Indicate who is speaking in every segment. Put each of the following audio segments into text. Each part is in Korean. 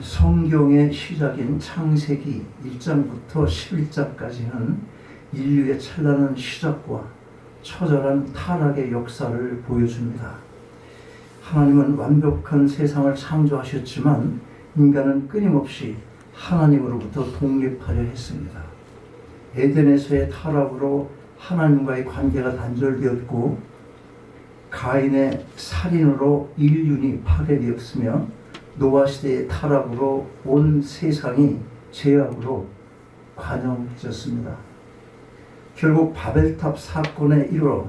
Speaker 1: 성경의 시작인 창세기 1장부터 11장까지는 인류의 찬란한 시작과 처절한 타락의 역사를 보여줍니다. 하나님은 완벽한 세상을 창조하셨지만 인간은 끊임없이 하나님으로부터 독립하려 했습니다. 에덴에서의 타락으로 하나님과의 관계가 단절되었고 가인의 살인으로 인륜이 파괴되었으며 노아 시대의 타락으로 온 세상이 죄악으로 관영해졌습니다. 결국 바벨탑 사건에 이르러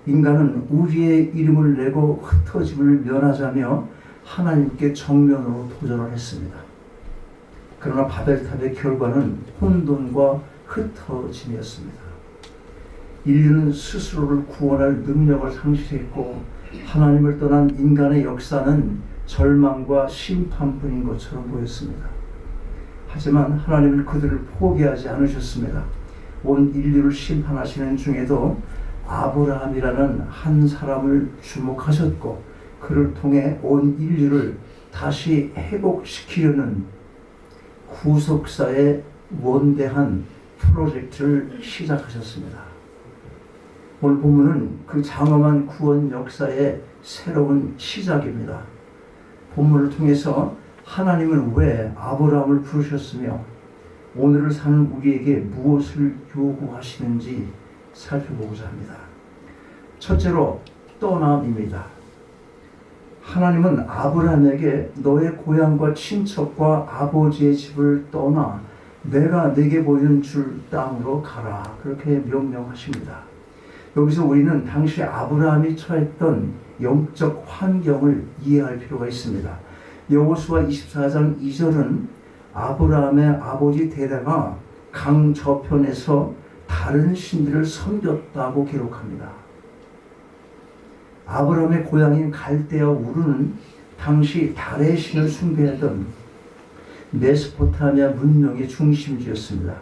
Speaker 1: 인간은 우리의 이름을 내고 흩어짐을 면하자며 하나님께 정면으로 도전을 했습니다. 그러나 바벨탑의 결과는 혼돈과 흩어짐이었습니다. 인류는 스스로를 구원할 능력을 상실했고 하나님을 떠난 인간의 역사는 절망과 심판뿐인 것처럼 보였습니다. 하지만 하나님은 그들을 포기하지 않으셨습니다. 온 인류를 심판하시는 중에도 아브라함이라는 한 사람을 주목하셨고 그를 통해 온 인류를 다시 회복시키려는 구속사의 원대한 프로젝트를 시작하셨습니다. 오늘 본문은 그 장엄한 구원 역사의 새로운 시작입니다. 본문을 통해서 하나님은 왜 아브라함을 부르셨으며 오늘을 사는 우리에게 무엇을 요구하시는지 살펴보고자 합니다. 첫째로 떠남입니다. 하나님은 아브라함에게 너의 고향과 친척과 아버지의 집을 떠나 내가 내게 보이는 줄 땅으로 가라, 그렇게 명령하십니다. 여기서 우리는 당시 아브라함이 처했던 영적 환경을 이해할 필요가 있습니다. 여호수아 24장 2절은 아브라함의 아버지 데라가 강 저편에서 다른 신들을 섬겼다고 기록합니다. 아브라함의 고향인 갈대아 우르는 당시 달의 신을 숭배하던 메소포타미아 문명의 중심지였습니다.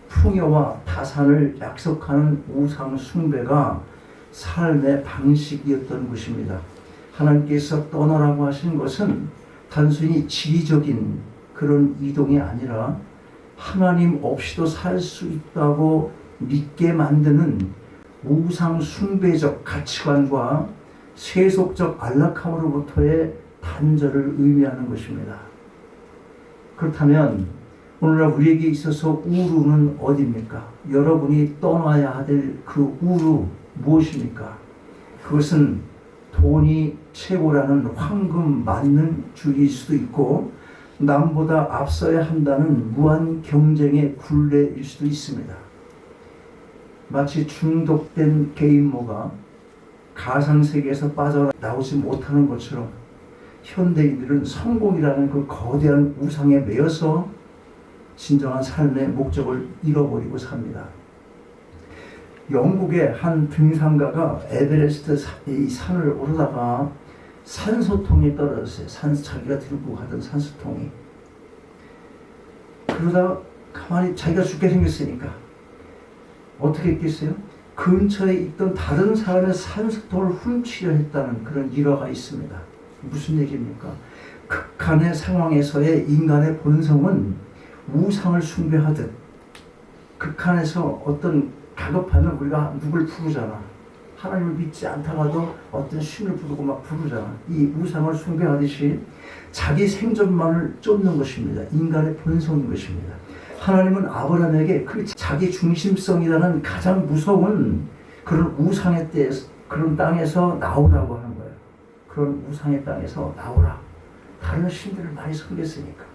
Speaker 1: 풍요와 다산을 약속하는 우상 숭배가 삶의 방식이었던 것입니다. 하나님께서 떠나라고 하신 것은 단순히 지리적인 그런 이동이 아니라 하나님 없이도 살 수 있다고 믿게 만드는 우상 숭배적 가치관과 세속적 안락함으로부터의 단절을 의미하는 것입니다. 그렇다면 오늘날 우리에게 있어서 우루는 어디입니까? 여러분이 떠나야 될 그 우루 무엇입니까? 그것은 돈이 최고라는 황금 맞는 주의일 수도 있고 남보다 앞서야 한다는 무한 경쟁의 굴레일 수도 있습니다. 마치 중독된 게임머가 가상세계에서 빠져나오지 못하는 것처럼 현대인들은 성공이라는 그 거대한 우상에 매여서 진정한 삶의 목적을 잃어버리고 삽니다. 영국의 한 등산가가 에베레스트 이 산을 오르다가 산소통이 떨어졌어요. 자기가 들고 가던 산소통이. 그러다가 가만히 자기가 죽게 생겼으니까 어떻게 했겠어요? 근처에 있던 다른 사람의 산소통을 훔치려 했다는 그런 일화가 있습니다. 무슨 얘기입니까? 극한의 상황에서의 인간의 본성은 우상을 숭배하듯 극한에서 어떤 다급하면 우리가 누굴 부르잖아. 하나님을 믿지 않다가도 어떤 신을 부르고 막 부르잖아. 이 우상을 숭배하듯이 자기 생존만을 쫓는 것입니다. 인간의 본성인 것입니다. 하나님은 아브라함에게 그 자기 중심성이라는 가장 무서운 그런 우상의 때에서, 그런 땅에서 나오라고 하는 거예요. 그런 우상의 땅에서 나오라. 다른 신들을 많이 섬겼으니까.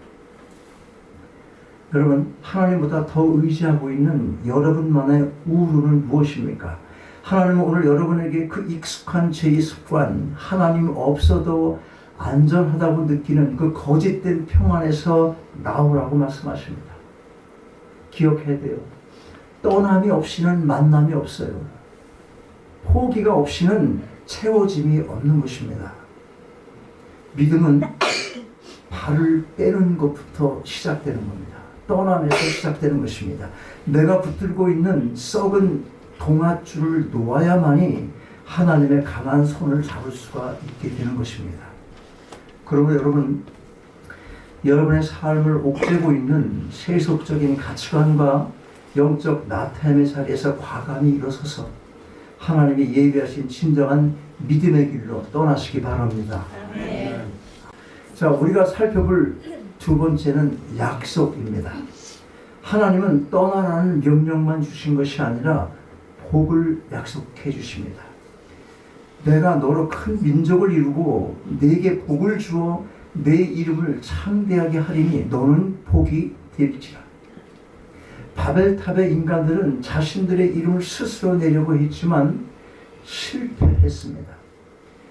Speaker 1: 여러분, 하나님보다 더 의지하고 있는 여러분만의 우루는 무엇입니까? 하나님은 오늘 여러분에게 그 익숙한 죄의 습관, 하나님 없어도 안전하다고 느끼는 그 거짓된 평안에서 나오라고 말씀하십니다. 기억해야 돼요. 떠남이 없이는 만남이 없어요. 포기가 없이는 채워짐이 없는 것입니다. 믿음은 발을 빼는 것부터 시작되는 겁니다. 떠남에서 시작되는 것입니다. 내가 붙들고 있는 썩은 동아줄을 놓아야만이 하나님의 강한 손을 잡을 수가 있게 되는 것입니다. 그러므로 여러분, 여러분의 삶을 옥죄고 있는 세속적인 가치관과 영적 나태함의 자리에서 과감히 일어서서 하나님이 예비하신 진정한 믿음의 길로 떠나시기 바랍니다. 자, 우리가 살펴볼 두 번째는 약속입니다. 하나님은 떠나라는 명령만 주신 것이 아니라 복을 약속해 주십니다. 내가 너로 큰 민족을 이루고 네게 복을 주어 내 이름을 창대하게 하리니 너는 복이 될지라. 바벨탑의 인간들은 자신들의 이름을 스스로 내려고 했지만 실패했습니다.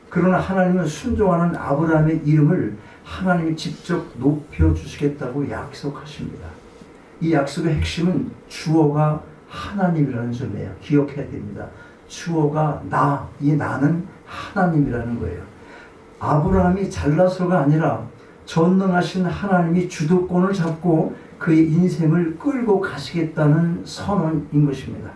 Speaker 1: 그러나 하나님은 순종하는 아브라함의 이름을 하나님이 직접 높여주시겠다고 약속하십니다. 이 약속의 핵심은 주어가 하나님이라는 점이에요. 기억해야 됩니다. 주어가 나, 이 나는 하나님이라는 거예요. 아브라함이 잘나서가 아니라 전능하신 하나님이 주도권을 잡고 그의 인생을 끌고 가시겠다는 선언인 것입니다.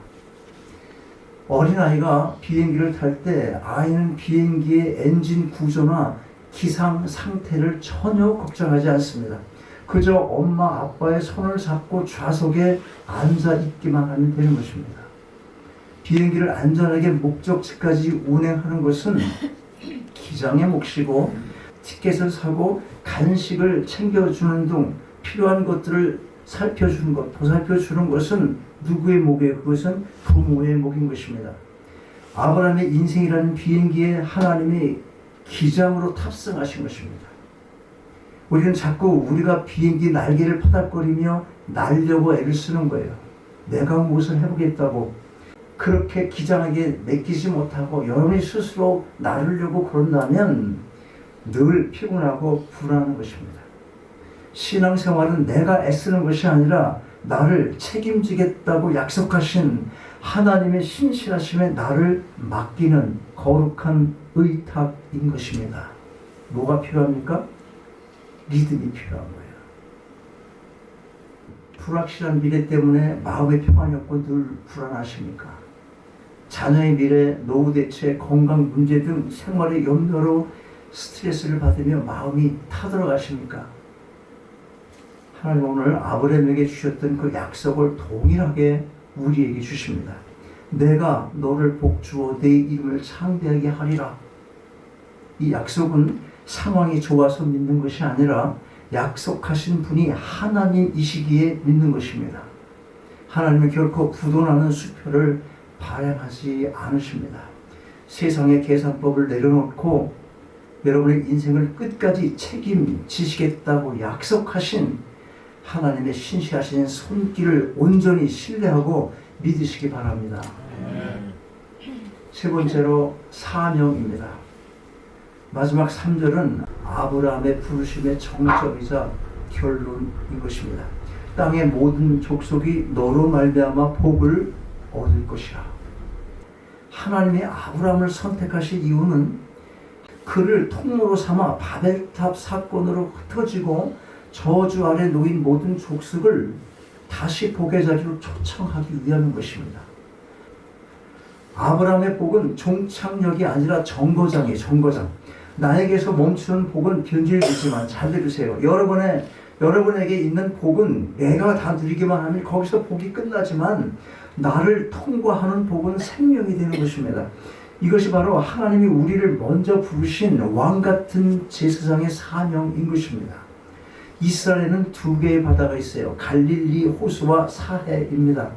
Speaker 1: 어린아이가 비행기를 탈 때 아이는 비행기의 엔진 구조나 기상 상태를 전혀 걱정하지 않습니다. 그저 엄마 아빠의 손을 잡고 좌석에 앉아 있기만 하면 되는 것입니다. 비행기를 안전하게 목적지까지 운행하는 것은 기장의 몫이고, 티켓을 사고 간식을 챙겨주는 등 필요한 것들을 살펴주는 것, 보살펴주는 것은 누구의 몫이에요? 그것은 부모의 몫인 것입니다. 아브라함의 인생이라는 비행기에 하나님이 기장으로 탑승하신 것입니다. 우리는 자꾸 우리가 비행기 날개를 파닥거리며 날려고 애를 쓰는 거예요. 내가 무엇을 해보겠다고. 그렇게 기장하게 맡기지 못하고 여러분이 스스로 나르려고 그런다면 늘 피곤하고 불안한 것입니다. 신앙생활은 내가 애쓰는 것이 아니라 나를 책임지겠다고 약속하신 하나님의 신실하심에 나를 맡기는 거룩한 의탁인 것입니다. 뭐가 필요합니까? 믿음이 필요한 거예요. 불확실한 미래 때문에 마음의 평안이 없고 늘 불안하십니까? 자녀의 미래, 노후 대책, 건강 문제 등 생활의 염려로 스트레스를 받으며 마음이 타들어가십니까? 하나님 오늘 아브라함에게 주셨던 그 약속을 동일하게 우리에게 주십니다. 내가 너를 복주어 내 이름을 창대하게 하리라. 이 약속은 상황이 좋아서 믿는 것이 아니라 약속하신 분이 하나님이시기에 믿는 것입니다. 하나님은 결코 부도나는 수표를 발행하지 않으십니다. 세상의 계산법을 내려놓고 여러분의 인생을 끝까지 책임지시겠다고 약속하신 하나님의 신실하신 손길을 온전히 신뢰하고 믿으시기 바랍니다. 세 번째로 사명입니다. 마지막 3절은 아브라함의 부르심의 정점이자 결론인 것입니다. 땅의 모든 족속이 너로 말미암아 복을 얻을 것이라. 하나님이 아브라함을 선택하신 이유는 그를 통로로 삼아 바벨탑 사건으로 흩어지고 저주 아래 놓인 모든 족속을 다시 복의 자리로 초청하기 위한 것입니다. 아브라함의 복은 종착역이 아니라 정거장이에요. 정거장. 나에게서 멈추는 복은 변질되지만, 잘 들으세요. 여러분에게 있는 복은 내가 다 누리기만 하면 거기서 복이 끝나지만 나를 통과하는 복은 생명이 되는 것입니다. 이것이 바로 하나님이 우리를 먼저 부르신 왕같은 제사장의 사명인 것입니다. 이스라엘에는 두 개의 바다가 있어요. 갈릴리 호수와 사해입니다.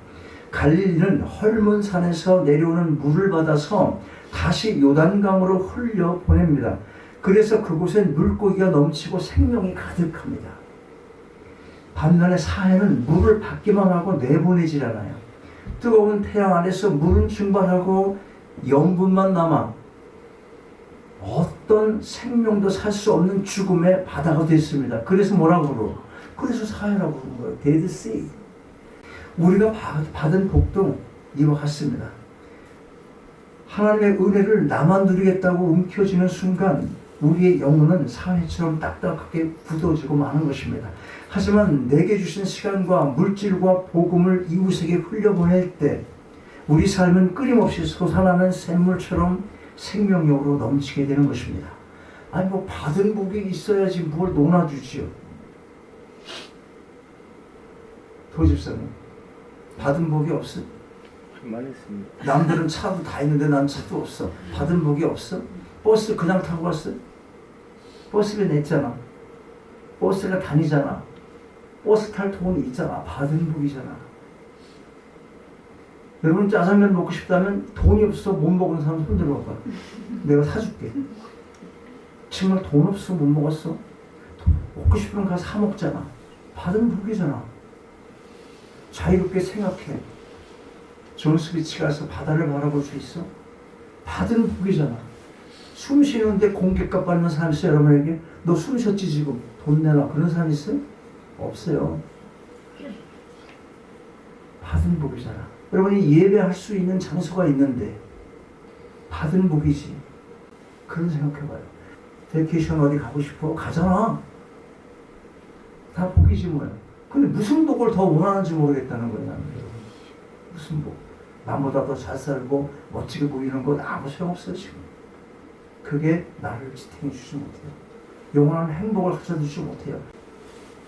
Speaker 1: 갈릴리는 헐몬 산에서 내려오는 물을 받아서 다시 요단강으로 흘려 보냅니다. 그래서 그곳엔 물고기가 넘치고 생명이 가득합니다. 반면에 사해는 물을 받기만 하고 내보내질 않아요. 뜨거운 태양 안에서 물은 증발하고 염분만 남아 어떤 생명도 살 수 없는 죽음의 바다가 됐습니다. 그래서 뭐라고 그러고? 그래서 사해라고 부르는 거예요. 데드 씨. 우리가 받은 복도 이와 같습니다. 하나님의 은혜를 나만 누리겠다고 움켜쥐는 순간 우리의 영혼은 사해처럼 딱딱하게 굳어지고 마는 것입니다. 하지만 내게 주신 시간과 물질과 복음을 이웃에게 흘려보낼 때 우리 삶은 끊임없이 솟아나는 샘물처럼 생명력으로 넘치게 되는 것입니다. 아니 받은 복이 있어야지 뭘 논아주지요. 도집사님 받은 복이 없어?
Speaker 2: 많이 했습니다.
Speaker 1: 남들은 차도 다 있는데 난 차도 없어. 받은 복이 없어? 버스 그냥 타고 갔어? 버스비 냈잖아. 버스가 다니잖아. 버스 탈 돈이 있잖아. 받은 복이잖아. 여러분 짜장면 먹고 싶다면 돈이 없어 못 먹은 사람 손 들어봐. 내가 사줄게. 정말 돈 없어 못 먹었어? 먹고 싶으면 가서 사 먹잖아. 받은 복이잖아. 자유롭게 생각해. 존스비치 가서 바다를 바라볼 수 있어? 받은 복이잖아. 숨 쉬는데 공깃값 받는 사람 있어요 여러분에게? 너 숨 쉬었지 지금 돈 내놔 그런 사람 있어요? 없어요. 받은 복이잖아. 여러분이 예배할 수 있는 장소가 있는데 받은 복이지. 그런 생각해봐요. 베이케이션 어디 가고 싶어? 가잖아. 다 복이지 뭐야. 근데 무슨 복을 더 원하는지 모르겠다는 거야 나는. 무슨 복? 남보다 더 잘 살고 멋지게 보이는 건 아무 소용없어요 지금. 그게 나를 지탱해 주지 못해요. 영원한 행복을 가져주지 못해요.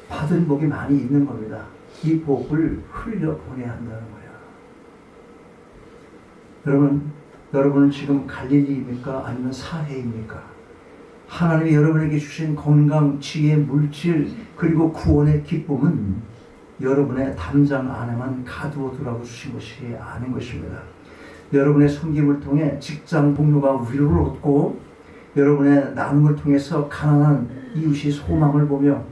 Speaker 1: 받은 복이 많이 있는 겁니다. 이 복을 흘려보내야 한다는 거예요. 여러분은 지금 갈릴리입니까? 아니면 사해입니까? 하나님이 여러분에게 주신 건강, 지혜, 물질 그리고 구원의 기쁨은 여러분의 담장 안에만 가두어두라고 주신 것이 아닌 것입니다. 여러분의 섬김을 통해 직장 동료가 위로를 얻고 여러분의 나눔을 통해서 가난한 이웃이 소망을 보며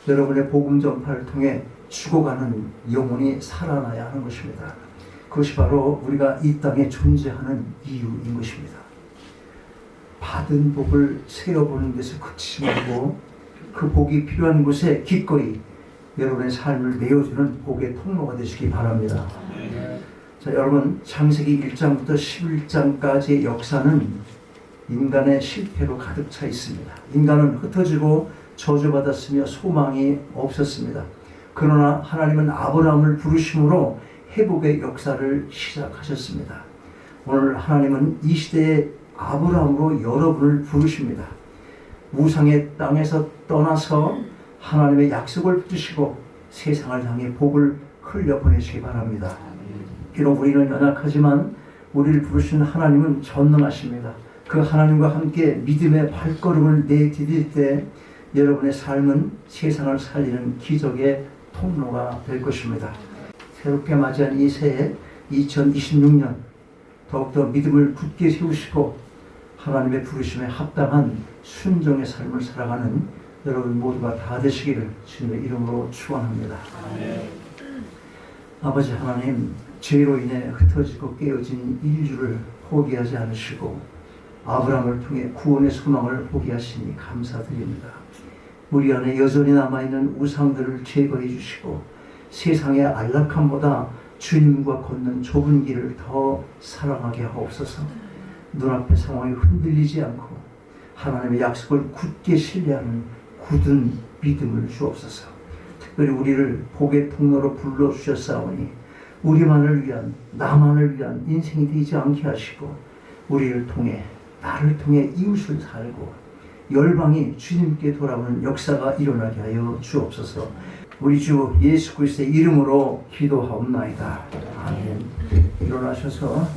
Speaker 1: 여러분의 복음 전파를 통해 죽어가는 영혼이 살아나야 하는 것입니다. 그것이 바로 우리가 이 땅에 존재하는 이유인 것입니다. 받은 복을 세어보는 데서 그치지 말고 그 복이 필요한 곳에 기꺼이 여러분의 삶을 내어주는 복의 통로가 되시기 바랍니다. 자, 여러분 창세기 1장부터 11장까지의 역사는 인간의 실패로 가득 차 있습니다. 인간은 흩어지고 저주받았으며 소망이 없었습니다. 그러나 하나님은 아브라함을 부르심으로 회복의 역사를 시작하셨습니다. 오늘 하나님은 이 시대의 아브라함으로 여러분을 부르십니다. 우상의 땅에서 떠나서 하나님의 약속을 붙드시고 세상을 향해 복을 흘려보내시기 바랍니다. 비록 우리는 연약하지만 우리를 부르신 하나님은 전능하십니다. 그 하나님과 함께 믿음의 발걸음을 내디딜 때 여러분의 삶은 세상을 살리는 기적의 통로가 될 것입니다. 새롭게 맞이한 이 새해 2026년 더욱더 믿음을 굳게 세우시고 하나님의 부르심에 합당한 순종의 삶을 살아가는 여러분 모두가 다 되시기를 주님의 이름으로 축원합니다. 아버지 하나님, 죄로 인해 흩어지고 깨어진 인류를 포기하지 않으시고 아브라함을 통해 구원의 소망을 포기하시니 감사드립니다. 우리 안에 여전히 남아있는 우상들을 제거해 주시고 세상의 안락함보다 주님과 걷는 좁은 길을 더 사랑하게 하옵소서. 눈앞의 상황이 흔들리지 않고 하나님의 약속을 굳게 신뢰하는 굳은 믿음을 주옵소서. 특별히 우리를 복의 통로로 불러주셨사오니 우리만을 위한, 나만을 위한 인생이 되지 않게 하시고 우리를 통해, 나를 통해 이웃을 살고 열방이 주님께 돌아오는 역사가 일어나게 하여 주옵소서. 우리 주 예수 그리스도의 이름으로 기도하옵나이다. 아멘. 일어나셔서